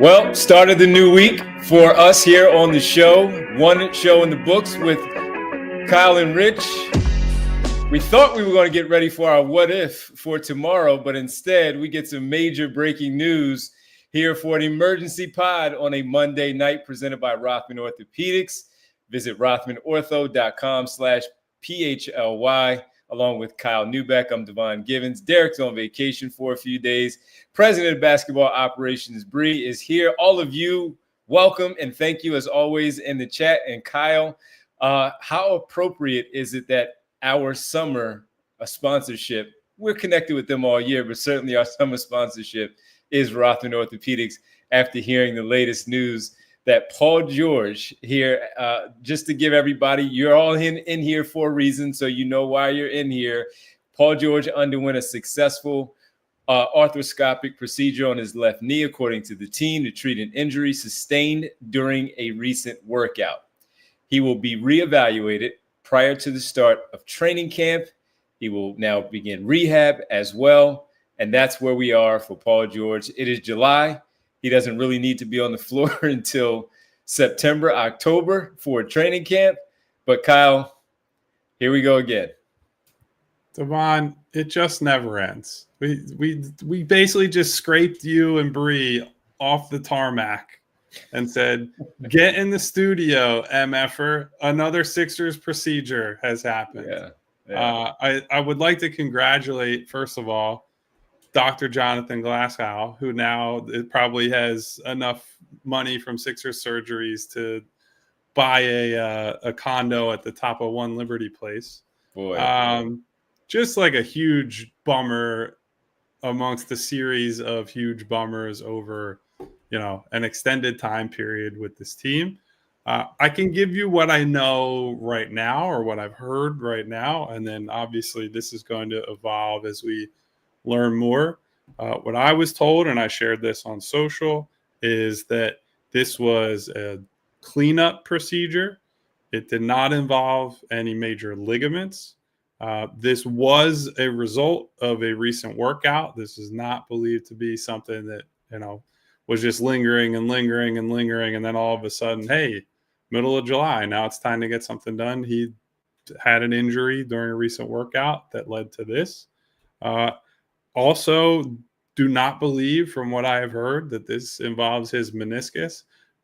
Well, started the new week for us here on the show. One show in the books with Kyle and Rich. We thought we were going to get ready for our what if for tomorrow, but instead we get some major breaking news here for an emergency pod on a Monday night presented by Rothman Orthopedics. Visit rothmanortho.com/PHLY. Along with Kyle Newbeck, I'm Devon Givens. Derek's on vacation for a few days. President of Basketball Operations, Bree, is here. All of you, welcome and thank you as always in the chat. And Kyle, how appropriate is it that our summer sponsorship, we're connected with them all year, but certainly our summer sponsorship is Rothman Orthopedics after hearing the latest news that Paul George here, just to give everybody, you're all in here for a reason, so you know why you're in here. Paul George underwent a successful arthroscopic procedure on his left knee, according to the team, to treat an injury sustained during a recent workout. He will be reevaluated prior to the start of training camp. He will now begin rehab as well, and that's where we are for Paul George. It is July. He doesn't really need to be on the floor until September, October for training camp. But Kyle, here we go again. Devon, it just never ends. We basically just scraped you and Bree off the tarmac and said, get in the studio, MFer. Another Sixers procedure has happened. Yeah. I would like to congratulate, first of all, Dr. Jonathan Glasgow, who now probably has enough money from Sixers surgeries to buy a condo at the top of One Liberty Place. Boy. Just like a huge bummer amongst a series of huge bummers over, an extended time period with this team. I can give you what I know right now or what I've heard right now. And then obviously this is going to evolve as we learn more. What I was told, and I shared this on social, is that this was a cleanup procedure. It did not involve any major ligaments. This was a result of a recent workout. This is not believed to be something that, was just lingering. And then all of a sudden, hey, middle of July, now it's time to get something done. He had an injury during a recent workout that led to this. Also, do not believe, from what I have heard, that this involves his meniscus.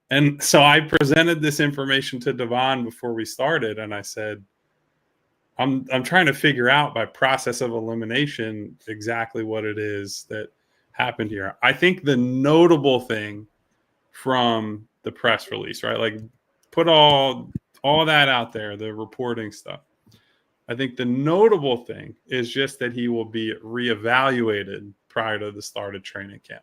And so I presented this information to Devon before we started, and I said, I'm trying to figure out by process of elimination exactly what it is that happened here. I think the notable thing from the press release, right? Like, put all that out there, the reporting stuff. I think the notable thing is just that he will be reevaluated prior to the start of training camp.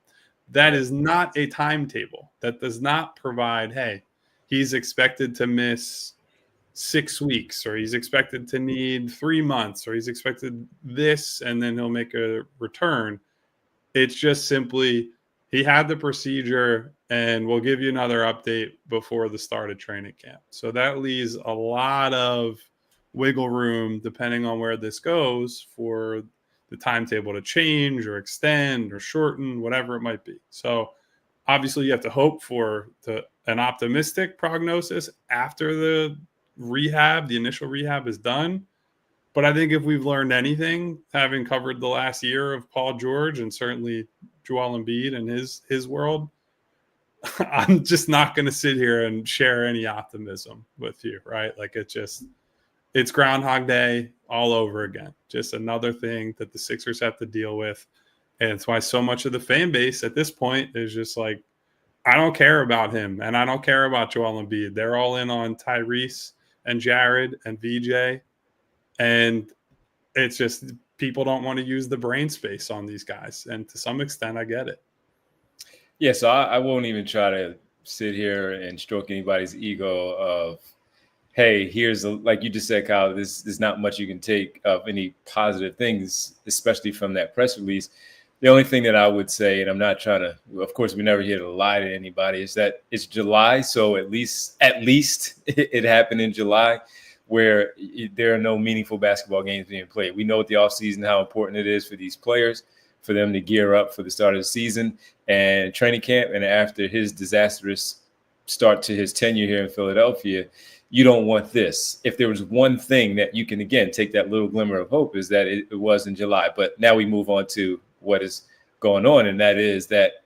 That is not a timetable. That does not provide, hey, he's expected to miss 6 weeks, or he's expected to need 3 months, or he's expected this, and then he'll make a return. It's just simply, he had the procedure, and we'll give you another update before the start of training camp. So that leaves a lot of wiggle room depending on where this goes for the timetable to change or extend or shorten, whatever it might be. So obviously you have to hope for an optimistic prognosis after the initial rehab is done. But I think if we've learned anything, having covered the last year of Paul George and certainly Joel Embiid and his world, I'm just not going to sit here and share any optimism with you, right? Like, it's Groundhog Day all over again. Just another thing that the Sixers have to deal with. And it's why so much of the fan base at this point is just like, I don't care about him, and I don't care about Joel Embiid. They're all in on Tyrese and Jared and VJ. And it's just, people don't want to use the brain space on these guys. And to some extent, I get it. Yeah, so I won't even try to sit here and stroke anybody's ego of, hey, like you just said, Kyle, there's not much you can take of any positive things, especially from that press release. The only thing that I would say, and I'm not trying to, of course, we're never here to lie to anybody, is that it's July. So at least it happened in July, where there are no meaningful basketball games being played. We know with the offseason how important it is for these players. for them to gear up for the start of the season and training camp. And after his disastrous start to his tenure here in Philadelphia, you don't want this. If there was one thing that you can, again, take that little glimmer of hope, is that it was in July. But now we move on to what is going on, and that is that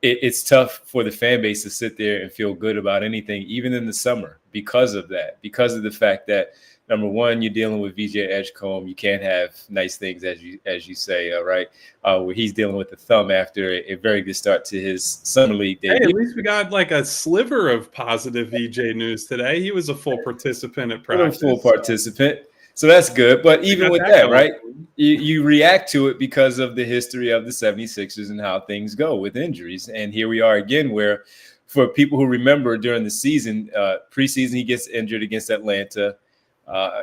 it's tough for the fan base to sit there and feel good about anything, even in the summer, because of that, because of the fact that, number one, you're dealing with VJ Edgecombe. You can't have nice things, as you say, right? Where he's dealing with the thumb after a very good start to his summer league debut. Hey, at least we got like a sliver of positive VJ news today. He was a full participant at practice. Full participant. So that's good. But even with that, right, you react to it because of the history of the 76ers and how things go with injuries. And here we are again, where for people who remember during the season, preseason, he gets injured against Atlanta.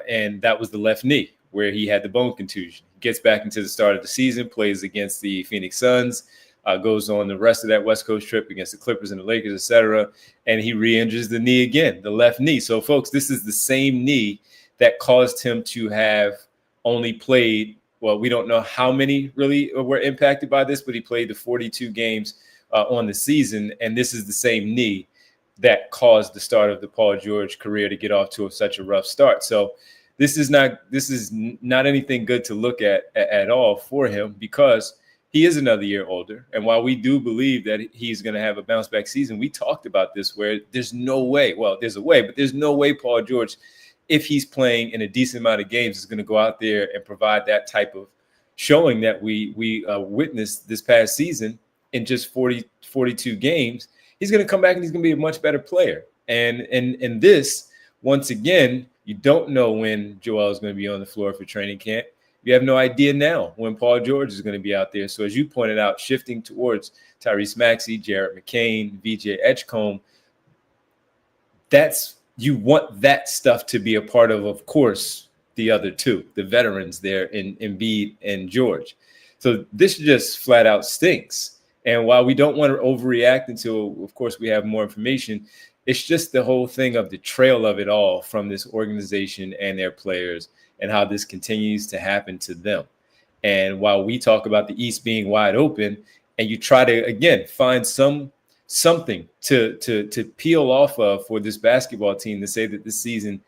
And that was the left knee where he had the bone contusion. Gets back into the start of the season, plays against the Phoenix Suns, goes on the rest of that West Coast trip against the Clippers and the Lakers, etc. And he re-injures the knee again, the left knee. So, folks, this is the same knee that caused him to have only played, well, we don't know how many really were impacted by this, but he played the 42 games on the season. And this is the same knee that caused the start of the Paul George career to get off to such a rough start. So this is not anything good to look at all for him, because he is another year older. And while we do believe that he's going to have a bounce back season, we talked about this where there's no way, well, there's a way, but there's no way Paul George, if he's playing in a decent amount of games, is going to go out there and provide that type of showing that we witnessed this past season in just 42 games. He's going to come back and he's going to be a much better player. And this, once again, you don't know when Joel is going to be on the floor for training camp. You have no idea now when Paul George is going to be out there. So as you pointed out, shifting towards Tyrese Maxey, Jarrett McCain, VJ Edgecombe, you want that stuff to be a part of course, the other two, the veterans there in Embiid and George. So this just flat out stinks. And while we don't want to overreact until, of course, we have more information, it's just the whole thing of the trail of it all from this organization and their players and how this continues to happen to them. And while we talk about the East being wide open, and you try to, again, find something to peel off of for this basketball team to say that this season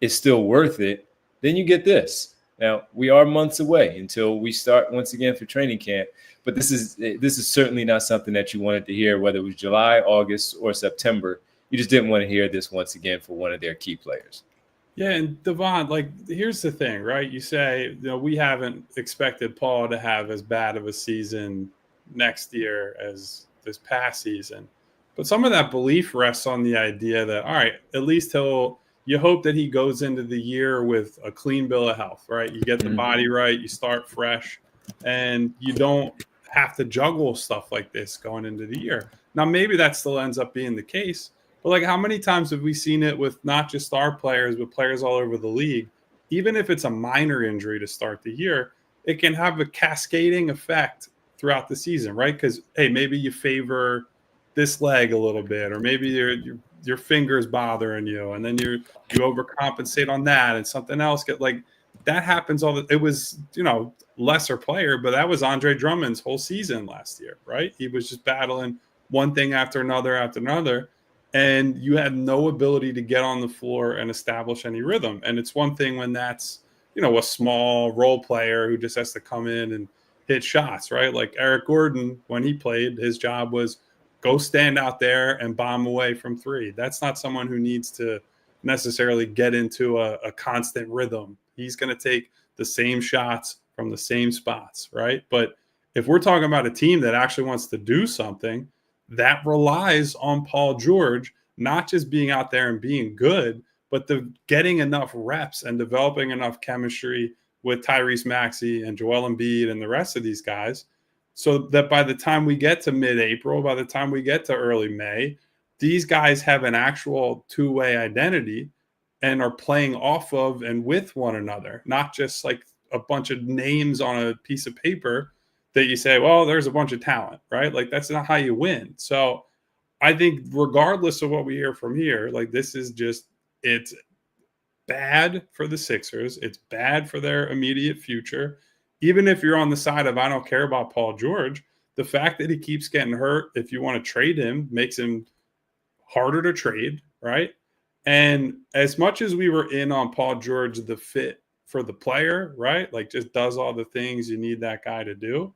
is still worth it, then you get this. Now, we are months away until we start once again for training camp, but this is certainly not something that you wanted to hear, whether it was July, August, or September. You just didn't want to hear this once again for one of their key players. Yeah, and Devon, like, here's the thing, right? You say, we haven't expected Paul to have as bad of a season next year as this past season. But some of that belief rests on the idea that, all right, at least you hope that he goes into the year with a clean bill of health, right? You get the body right, you start fresh, and you don't have to juggle stuff like this going into the year. Now, maybe that still ends up being the case, but like, how many times have we seen it with not just our players, but players all over the league? Even if it's a minor injury to start the year, it can have a cascading effect throughout the season, right? Because, hey, maybe you favor this leg a little bit, or maybe your finger's bothering you, and then you overcompensate on that, and something else that happens it was, lesser player, but that was Andre Drummond's whole season last year, right? He was just battling one thing after another, and you had no ability to get on the floor and establish any rhythm. And it's one thing when that's, a small role player who just has to come in and hit shots, right? Like Eric Gordon, when he played, his job was go stand out there and bomb away from three. That's not someone who needs to necessarily get into a constant rhythm. He's going to take the same shots from the same spots, right? But if we're talking about a team that actually wants to do something, that relies on Paul George not just being out there and being good, but getting enough reps and developing enough chemistry with Tyrese Maxey and Joel Embiid and the rest of these guys, so that by the time we get to mid-April, by the time we get to early May, these guys have an actual two-way identity and are playing off of and with one another, not just like a bunch of names on a piece of paper that you say, well, there's a bunch of talent, right? Like, that's not how you win. So I think regardless of what we hear from here, like, this is just, it's bad for the Sixers. It's bad for their immediate future. even if you're on the side of I don't care about Paul George, the fact that he keeps getting hurt, if you want to trade him, makes him harder to trade, right? And as much as we were in on Paul George, the fit for the player, right? Like just does all the things you need that guy to do.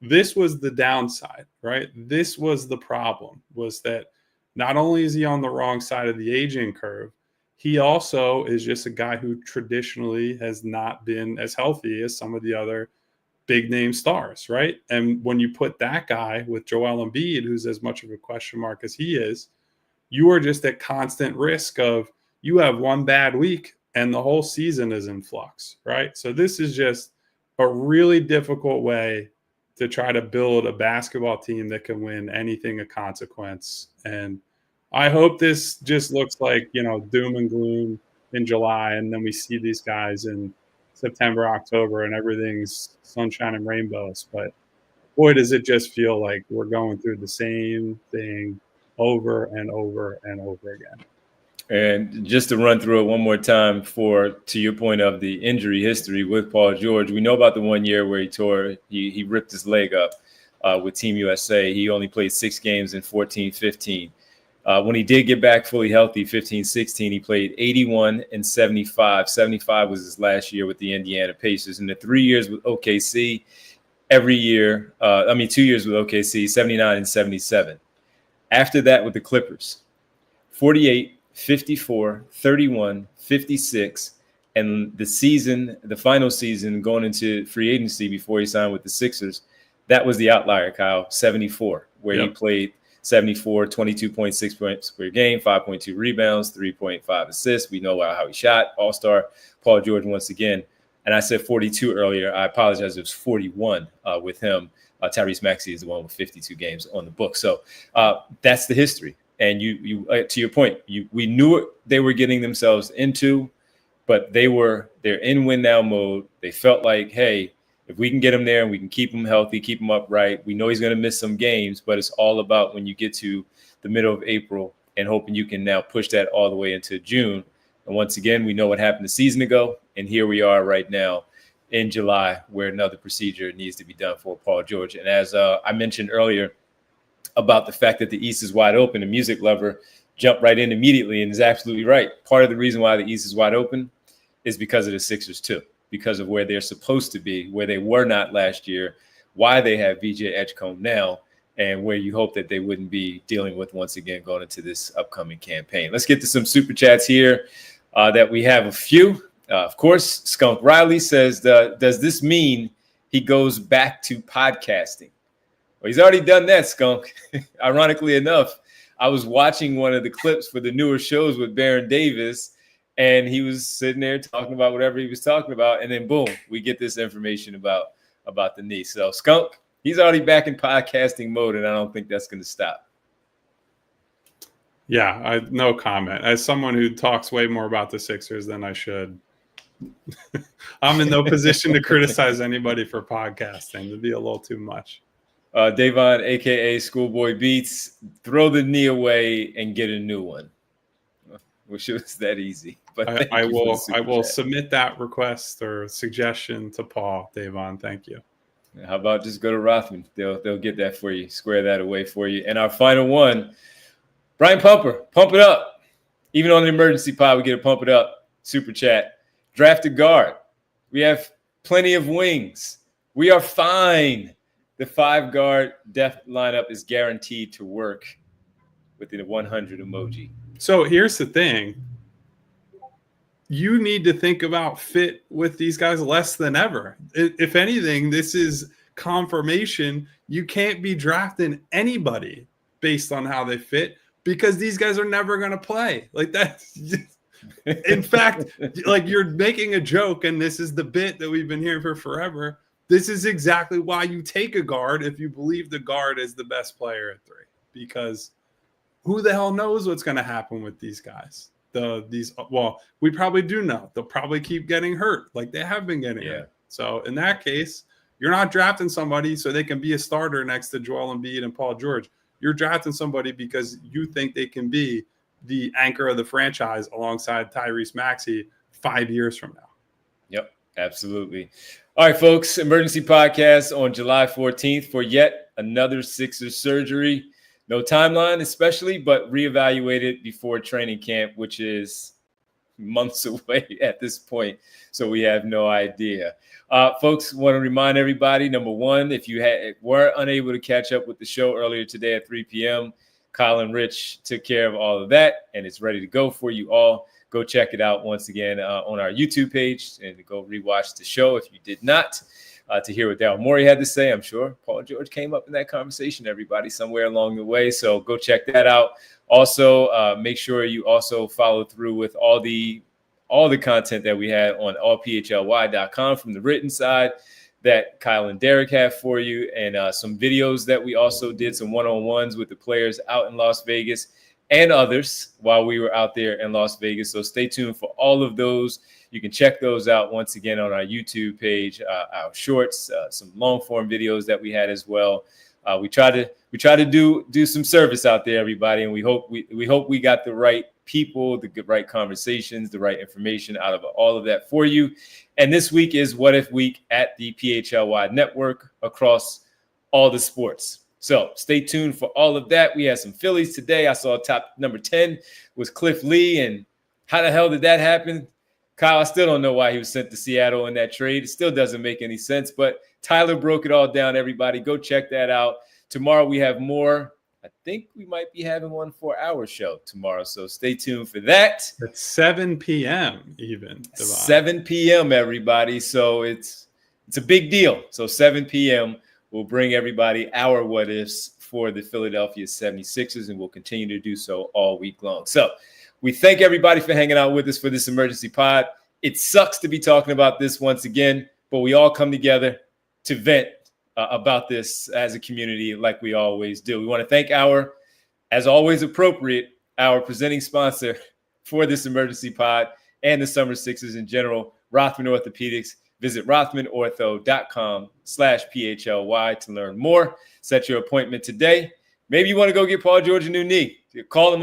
This was the downside, right? This was the problem, was that not only is he on the wrong side of the aging curve, he also is just a guy who traditionally has not been as healthy as some of the other big name stars, right? And when you put that guy with Joel Embiid, who's as much of a question mark as he is, you are just at constant risk of you have one bad week and the whole season is in flux, right? So this is just a really difficult way to try to build a basketball team that can win anything of consequence. And I hope this just looks like, doom and gloom in July, and then we see these guys in September, October, and everything's sunshine and rainbows. But boy, does it just feel like we're going through the same thing over and over and over again. And just to run through it one more time to your point of the injury history with Paul George, we know about the 1 year where he ripped his leg up with Team USA. He only played 6 games in 14-15. When he did get back fully healthy, 15-16, he played 81 and 75. 75 was his last year with the Indiana Pacers. In the 3 years with OKC, 2 years with OKC, 79 and 77. After that with the Clippers, 48, 54, 31, 56, and the final season going into free agency before he signed with the Sixers, that was the outlier, Kyle, 74, where he played 74, 22.6 points per game, 5.2 rebounds, 3.5 assists. We know how he shot. All-star Paul George once again. And I said 42 earlier. I apologize. It was 41 with him. Tyrese Maxey is the one with 52 games on the book. So that's the history. And you to your point, we knew what they were getting themselves into, but they're in win now mode. They felt like, hey, if we can get him there and we can keep him healthy, keep him upright, we know he's going to miss some games, but it's all about when you get to the middle of April and hoping you can now push that all the way into June. And once again, we know what happened a season ago, and here we are right now in July where another procedure needs to be done for Paul George. And as I mentioned earlier about the fact that the East is wide open, the music lover jumped right in immediately and is absolutely right. Part of the reason why the East is wide open is because of the Sixers too, because of where they're supposed to be, where they were not last year, why they have VJ Edgecombe now, and where you hope that they wouldn't be dealing with once again going into this upcoming campaign. Let's get to some super chats here that we have a few. Of course, Skunk Riley says, does this mean he goes back to podcasting? Well, he's already done that, Skunk. Ironically enough, I was watching one of the clips for the newer shows with Baron Davis, and he was sitting there talking about whatever he was talking about, and then boom, we get this information about the knee. So Skunk, he's already back in podcasting mode, and I don't think that's going to stop. Yeah, no comment. As someone who talks way more about the Sixers than I should, I'm in no position to criticize anybody for podcasting. It'd be a little too much. Davon, a.k.a. Schoolboy Beats, throw the knee away and get a new one. Wish it was that easy. But I will submit that request or suggestion to Paul, Davon. Thank you. How about just go to Rothman? They'll get that for you, square that away for you. And our final one, Brian Pumper, pump it up. Even on the emergency pod, we get to pump it up. Super chat. Draft a guard. We have plenty of wings. We are fine. The 5-guard depth lineup is guaranteed to work with the 100 emoji. So here's the thing. You need to think about fit with these guys less than ever. If anything, this is confirmation you can't be drafting anybody based on how they fit because these guys are never going to play. Like that's in fact, like you're making a joke, and this is the bit that we've been hearing for forever. This is exactly why you take a guard if you believe the guard is the best player at 3, because who the hell knows what's going to happen with these guys? We probably do know. They'll probably keep getting hurt like they have been getting hurt. So in that case, you're not drafting somebody so they can be a starter next to Joel Embiid and Paul George. You're drafting somebody because you think they can be the anchor of the franchise alongside Tyrese Maxey 5 years from now. Yep. Absolutely. All right, folks, emergency podcast on July 14th for yet another Sixers surgery. No timeline, especially, but reevaluated before training camp, which is months away at this point. So we have no idea. Folks, want to remind everybody, number one, if you were unable to catch up with the show earlier today at 3 p.m., Kyle and Rich took care of all of that, and it's ready to go for you all. Go check it out once again on our YouTube page and go rewatch the show if you did not, to hear what Daryl Morey had to say. I'm sure Paul George came up in that conversation, everybody, somewhere along the way. So go check that out. Also, make sure you also follow through with all the content that we had on allphly.com from the written side that Kyle and Derek have for you, and some videos that we also did, some one-on-ones with the players out in Las Vegas and others while we were out there in Las Vegas. So stay tuned for all of those. You can check those out once again on our YouTube page, our shorts, some long form videos that we had as well. We try to do some service out there, everybody, and we hope we got the right people, the right conversations, the right information out of all of that for you. And this week is What If Week at the PHLY network across all the sports. So stay tuned for all of that. We had some Phillies today. I saw top number 10 was Cliff Lee. And how the hell did that happen? Kyle, I still don't know why he was sent to Seattle in that trade. It still doesn't make any sense. But Tyler broke it all down, everybody. Go check that out. Tomorrow we have more. I think we might be having one for our show tomorrow. So stay tuned for that. At 7 p.m. even. Devon. 7 p.m., everybody. So it's a big deal. So 7 p.m. We'll bring everybody our what ifs for the Philadelphia 76ers, and we'll continue to do so all week long. So we thank everybody for hanging out with us for this emergency pod. It sucks to be talking about this once again, but we all come together to vent about this as a community like we always do. We want to thank as always appropriate, our presenting sponsor for this emergency pod and the Summer Sixers in general, Rothman Orthopedics. Visit rothmanortho.com/PHLY to learn more. Set your appointment today. Maybe you want to go get Paul George a new knee. Call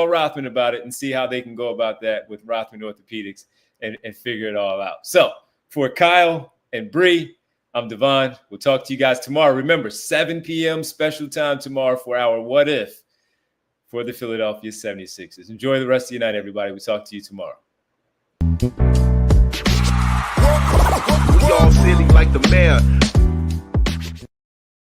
Rothman about it and see how they can go about that with Rothman Orthopedics and figure it all out. So for Kyle and Bree, I'm Devon. We'll talk to you guys tomorrow. Remember, 7 p.m. special time tomorrow for our What If for the Philadelphia 76ers. Enjoy the rest of your night, everybody. We'll talk to you tomorrow. We all silly like the mayor.